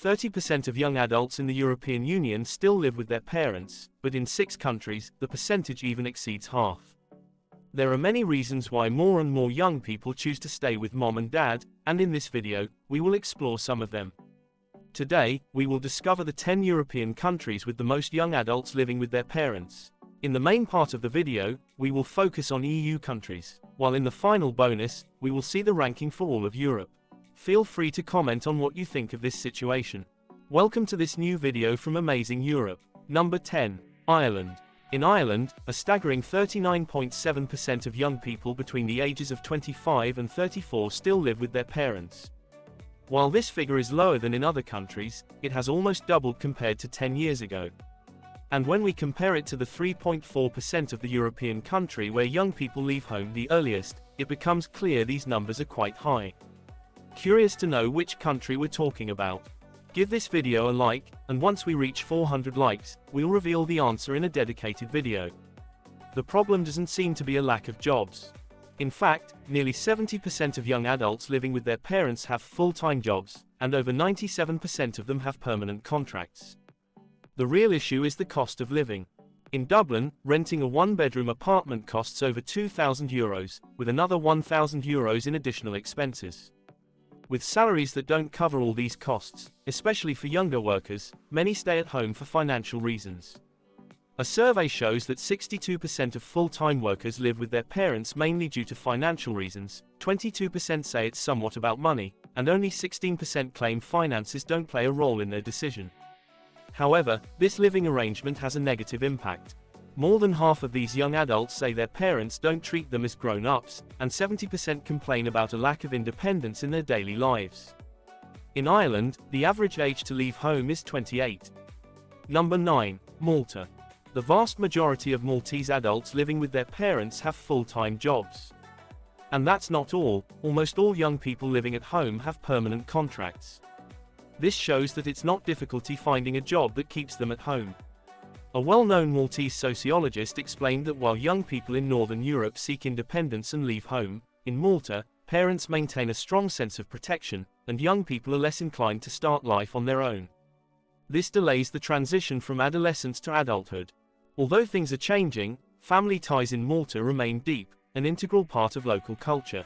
30% of young adults in the European Union still live with their parents, but in 6 countries, the percentage even exceeds half. There are many reasons why more and more young people choose to stay with mom and dad, and in this video, we will explore some of them. Today, we will discover the 10 European countries with the most young adults living with their parents. In the main part of the video, we will focus on EU countries, while in the final bonus, we will see the ranking for all of Europe. Feel free to comment on what you think of this situation. Welcome to this new video from Amazing Europe. Number 10. Ireland. In Ireland, a staggering 39.7% of young people between the ages of 25 and 34 still live with their parents. While this figure is lower than in other countries, it has almost doubled compared to 10 years ago. And when we compare it to the 3.4% of the European country where young people leave home the earliest, it becomes clear these numbers are quite high. Curious to know which country we're talking about? Give this video a like, and once we reach 400 likes, we'll reveal the answer in a dedicated video. The problem doesn't seem to be a lack of jobs. In fact, nearly 70% of young adults living with their parents have full-time jobs, and over 97% of them have permanent contracts. The real issue is the cost of living. In Dublin, renting a one-bedroom apartment costs over €2,000, with another €1,000 in additional expenses. With salaries that don't cover all these costs, especially for younger workers, many stay at home for financial reasons. A survey shows that 62% of full-time workers live with their parents mainly due to financial reasons, 22% say it's somewhat about money, and only 16% claim finances don't play a role in their decision. However, this living arrangement has a negative impact. More than half of these young adults say their parents don't treat them as grown-ups, and 70% complain about a lack of independence in their daily lives. In Ireland, the average age to leave home is 28. Number 9. Malta. The vast majority of Maltese adults living with their parents have full-time jobs. And that's not all, almost all young people living at home have permanent contracts. This shows that it's not difficulty finding a job that keeps them at home. A well-known Maltese sociologist explained that while young people in Northern Europe seek independence and leave home, in Malta, parents maintain a strong sense of protection, and young people are less inclined to start life on their own. This delays the transition from adolescence to adulthood. Although things are changing, family ties in Malta remain deep, an integral part of local culture.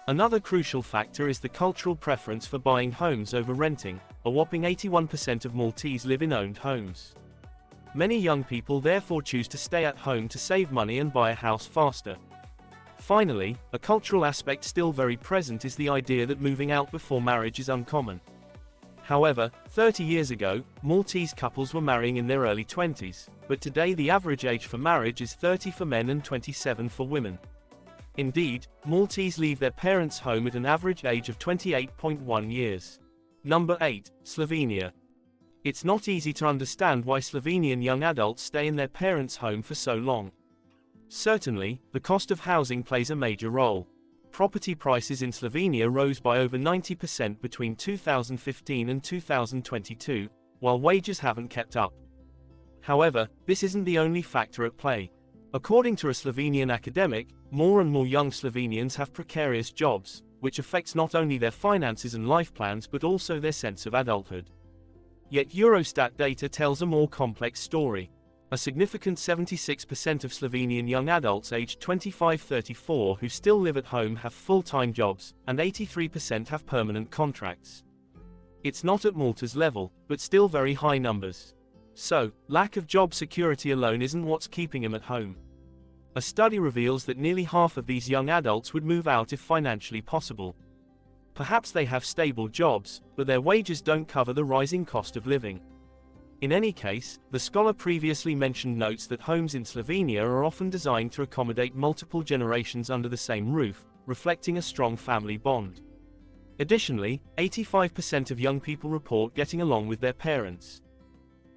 Another crucial factor is the cultural preference for buying homes over renting. A whopping 81% of Maltese live in owned homes. Many young people therefore choose to stay at home to save money and buy a house faster. Finally, a cultural aspect still very present is the idea that moving out before marriage is uncommon. However, 30 years ago, Maltese couples were marrying in their early 20s, but today the average age for marriage is 30 for men and 27 for women. Indeed, Maltese leave their parents' home at an average age of 28.1 years. Number 8. Slovenia. It's not easy to understand why Slovenian young adults stay in their parents' home for so long. Certainly, the cost of housing plays a major role. Property prices in Slovenia rose by over 90% between 2015 and 2022, while wages haven't kept up. However, this isn't the only factor at play. According to a Slovenian academic, more and more young Slovenians have precarious jobs, which affects not only their finances and life plans but also their sense of adulthood. Yet Eurostat data tells a more complex story. A significant 76% of Slovenian young adults aged 25-34 who still live at home have full-time jobs, and 83% have permanent contracts. It's not at Malta's level, but still very high numbers. So, lack of job security alone isn't what's keeping them at home. A study reveals that nearly half of these young adults would move out if financially possible. Perhaps they have stable jobs, but their wages don't cover the rising cost of living. In any case, the scholar previously mentioned notes that homes in Slovenia are often designed to accommodate multiple generations under the same roof, reflecting a strong family bond. Additionally, 85% of young people report getting along with their parents.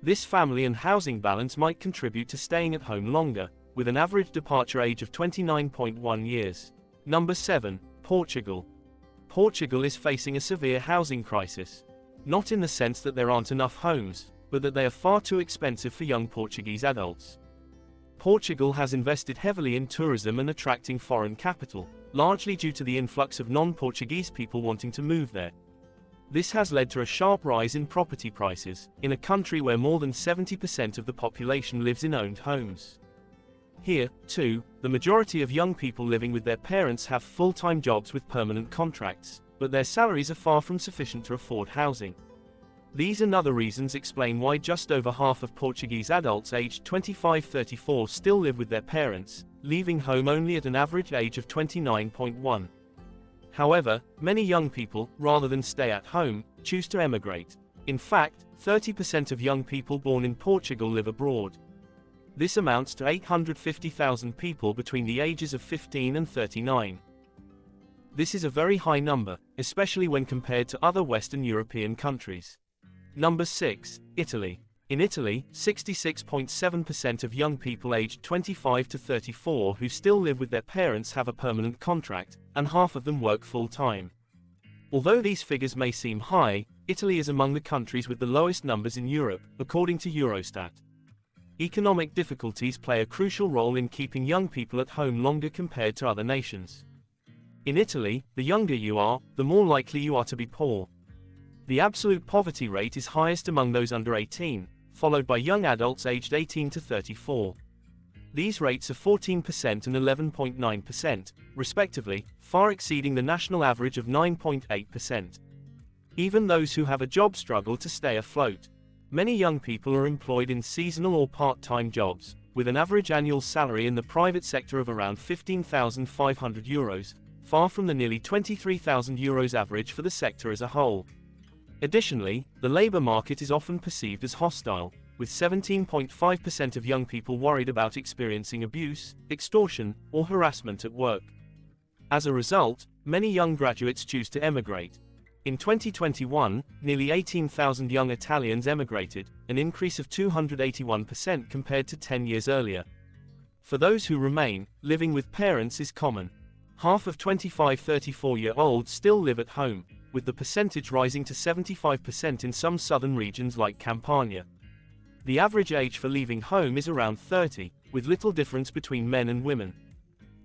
This family and housing balance might contribute to staying at home longer, with an average departure age of 29.1 years. Number 7. Portugal. Portugal is facing a severe housing crisis. Not in the sense that there aren't enough homes, but that they are far too expensive for young Portuguese adults. Portugal has invested heavily in tourism and attracting foreign capital, largely due to the influx of non-Portuguese people wanting to move there. This has led to a sharp rise in property prices, in a country where more than 70% of the population lives in owned homes. Here, too, the majority of young people living with their parents have full-time jobs with permanent contracts, but their salaries are far from sufficient to afford housing. These and other reasons explain why just over half of Portuguese adults aged 25-34 still live with their parents, leaving home only at an average age of 29.1. However, many young people, rather than stay at home, choose to emigrate. In fact, 30% of young people born in Portugal live abroad. This amounts to 850,000 people between the ages of 15 and 39. This is a very high number, especially when compared to other Western European countries. Number 6. Italy. In Italy, 66.7% of young people aged 25 to 34 who still live with their parents have a permanent contract, and half of them work full-time. Although these figures may seem high, Italy is among the countries with the lowest numbers in Europe, according to Eurostat. Economic difficulties play a crucial role in keeping young people at home longer compared to other nations. In Italy, the younger you are, the more likely you are to be poor. The absolute poverty rate is highest among those under 18, followed by young adults aged 18 to 34. These rates are 14% and 11.9%, respectively, far exceeding the national average of 9.8%. Even those who have a job struggle to stay afloat. Many young people are employed in seasonal or part-time jobs, with an average annual salary in the private sector of around €15,500, far from the nearly €23,000 average for the sector as a whole. Additionally, the labor market is often perceived as hostile, with 17.5% of young people worried about experiencing abuse, extortion, or harassment at work. As a result, many young graduates choose to emigrate. In 2021, nearly 18,000 young Italians emigrated, an increase of 281% compared to 10 years earlier. For those who remain, living with parents is common. Half of 25-34-year-olds still live at home, with the percentage rising to 75% in some southern regions like Campania. The average age for leaving home is around 30, with little difference between men and women.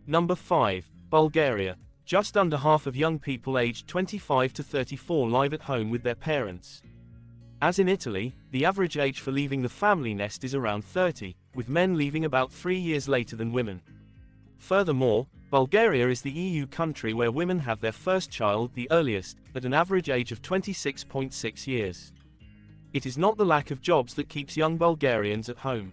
Number 5. Bulgaria. Just under half of young people aged 25 to 34 live at home with their parents. As in Italy, the average age for leaving the family nest is around 30, with men leaving about 3 years later than women. Furthermore, Bulgaria is the EU country where women have their first child the earliest, at an average age of 26.6 years. It is not the lack of jobs that keeps young Bulgarians at home.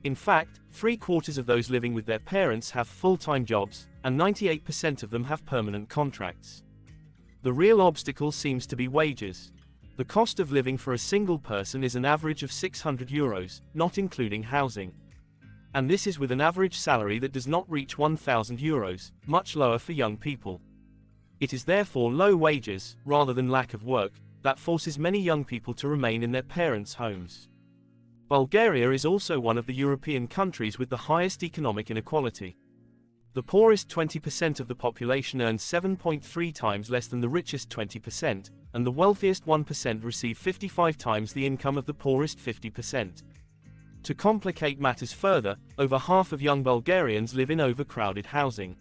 In fact, 3/4 of those living with their parents have full-time jobs, and 98% of them have permanent contracts. The real obstacle seems to be wages. The cost of living for a single person is an average of €600, not including housing. And this is with an average salary that does not reach €1,000, much lower for young people. It is therefore low wages, rather than lack of work, that forces many young people to remain in their parents' homes. Bulgaria is also one of the European countries with the highest economic inequality. The poorest 20% of the population earns 7.3 times less than the richest 20%, and the wealthiest 1% receive 55 times the income of the poorest 50%. To complicate matters further, over half of young Bulgarians live in overcrowded housing.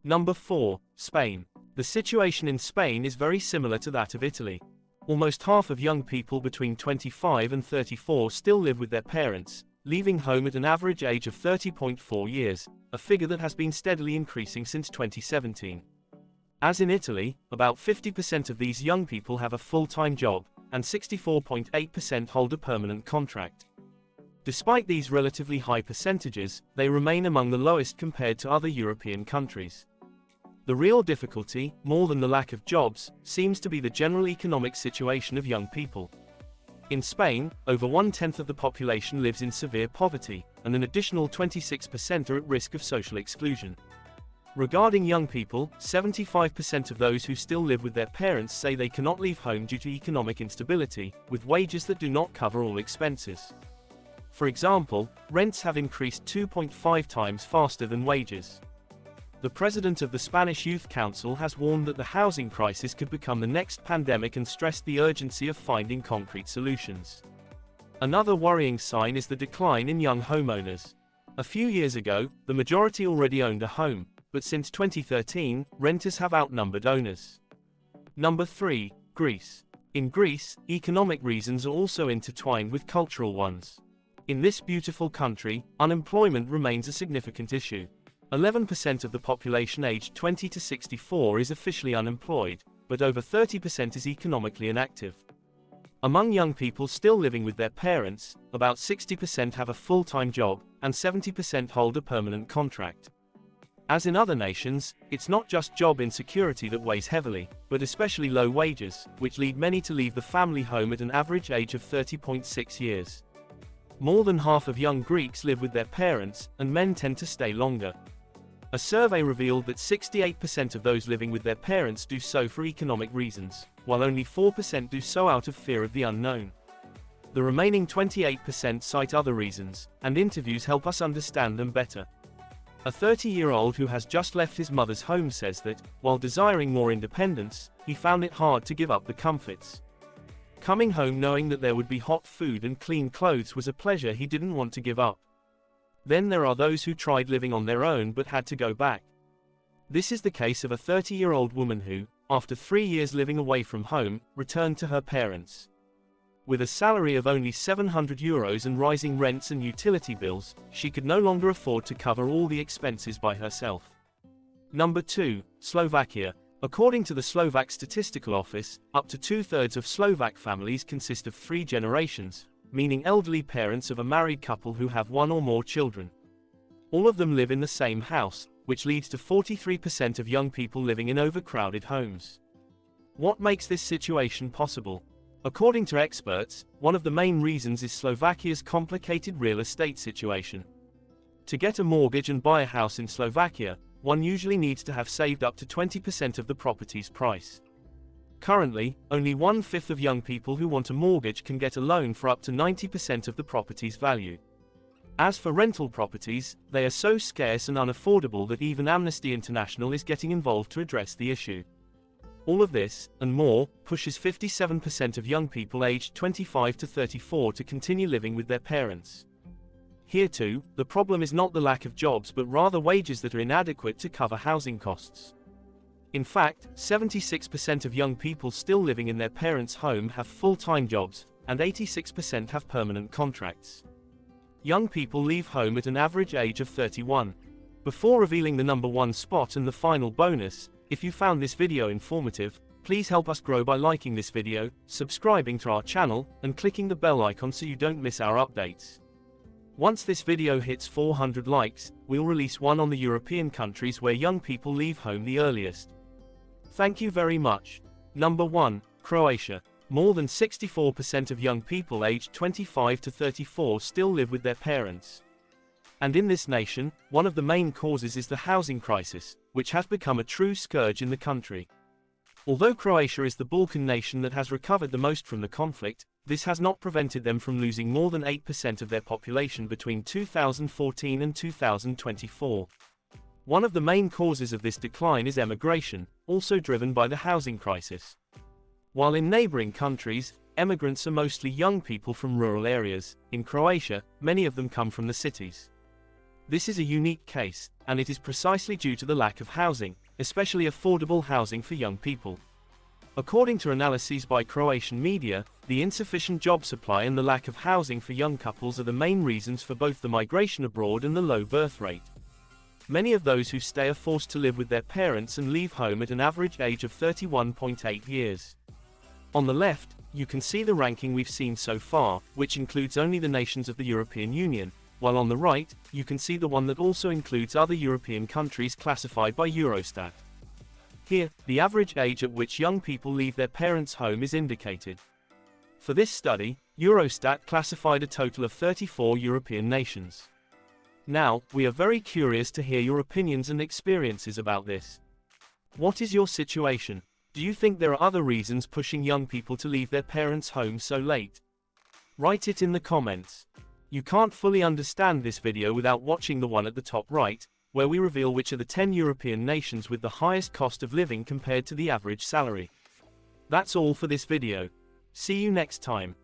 Number 4. Spain. The situation in Spain is very similar to that of Italy. Almost half of young people between 25 and 34 still live with their parents, leaving home at an average age of 30.4 years, a figure that has been steadily increasing since 2017. As in Italy, about 50% of these young people have a full-time job, and 64.8% hold a permanent contract. Despite these relatively high percentages, they remain among the lowest compared to other European countries. The real difficulty, more than the lack of jobs, seems to be the general economic situation of young people. In Spain, over 1/10 of the population lives in severe poverty, and an additional 26% are at risk of social exclusion. Regarding young people, 75% of those who still live with their parents say they cannot leave home due to economic instability, with wages that do not cover all expenses. For example, rents have increased 2.5 times faster than wages. The president of the Spanish Youth Council has warned that the housing crisis could become the next pandemic and stressed the urgency of finding concrete solutions. Another worrying sign is the decline in young homeowners. A few years ago, the majority already owned a home, but since 2013, renters have outnumbered owners. Number 3. Greece. In Greece, economic reasons are also intertwined with cultural ones. In this beautiful country, unemployment remains a significant issue. 11% of the population aged 20 to 64 is officially unemployed, but over 30% is economically inactive. Among young people still living with their parents, about 60% have a full-time job, and 70% hold a permanent contract. As in other nations, it's not just job insecurity that weighs heavily, but especially low wages, which lead many to leave the family home at an average age of 30.6 years. More than half of young Greeks live with their parents, and men tend to stay longer. A survey revealed that 68% of those living with their parents do so for economic reasons, while only 4% do so out of fear of the unknown. The remaining 28% cite other reasons, and interviews help us understand them better. A 30-year-old who has just left his mother's home says that, while desiring more independence, he found it hard to give up the comforts. Coming home knowing that there would be hot food and clean clothes was a pleasure he didn't want to give up. Then there are those who tried living on their own but had to go back. This is the case of a 30-year-old woman who, after 3 years living away from home, returned to her parents. With a salary of only €700 and rising rents and utility bills, she could no longer afford to cover all the expenses by herself. Number 2. Slovakia. According to the Slovak Statistical Office, up to 2/3 of Slovak families consist of 3 generations, meaning elderly parents of a married couple who have 1 or more children. All of them live in the same house, which leads to 43% of young people living in overcrowded homes. What makes this situation possible? According to experts, one of the main reasons is Slovakia's complicated real estate situation. To get a mortgage and buy a house in Slovakia, one usually needs to have saved up to 20% of the property's price. Currently, only 1/5 of young people who want a mortgage can get a loan for up to 90% of the property's value. As for rental properties, they are so scarce and unaffordable that even Amnesty International is getting involved to address the issue. All of this, and more, pushes 57% of young people aged 25 to 34 to continue living with their parents. Here too, the problem is not the lack of jobs but rather wages that are inadequate to cover housing costs. In fact, 76% of young people still living in their parents' home have full-time jobs, and 86% have permanent contracts. Young people leave home at an average age of 31. Before revealing the number 1 spot and the final bonus, if you found this video informative, please help us grow by liking this video, subscribing to our channel, and clicking the bell icon so you don't miss our updates. Once this video hits 400 likes, we'll release one on the European countries where young people leave home the earliest. Thank you very much. Number 1. Croatia. More than 64% of young people aged 25 to 34 still live with their parents. And in this nation, one of the main causes is the housing crisis, which has become a true scourge in the country. Although Croatia is the Balkan nation that has recovered the most from the conflict, this has not prevented them from losing more than 8% of their population between 2014 and 2024. One of the main causes of this decline is emigration, also driven by the housing crisis. While in neighboring countries, emigrants are mostly young people from rural areas, in Croatia, many of them come from the cities. This is a unique case, and it is precisely due to the lack of housing, especially affordable housing for young people. According to analyses by Croatian media, the insufficient job supply and the lack of housing for young couples are the main reasons for both the migration abroad and the low birth rate. Many of those who stay are forced to live with their parents and leave home at an average age of 31.8 years. On the left, you can see the ranking we've seen so far, which includes only the nations of the European Union, while on the right, you can see the one that also includes other European countries classified by Eurostat. Here, the average age at which young people leave their parents' home is indicated. For this study, Eurostat classified a total of 34 European nations. Now, we are very curious to hear your opinions and experiences about this. What is your situation? Do you think there are other reasons pushing young people to leave their parents' home so late? Write it in the comments. You can't fully understand this video without watching the one at the top right, where we reveal which are the 10 European nations with the highest cost of living compared to the average salary. That's all for this video. See you next time.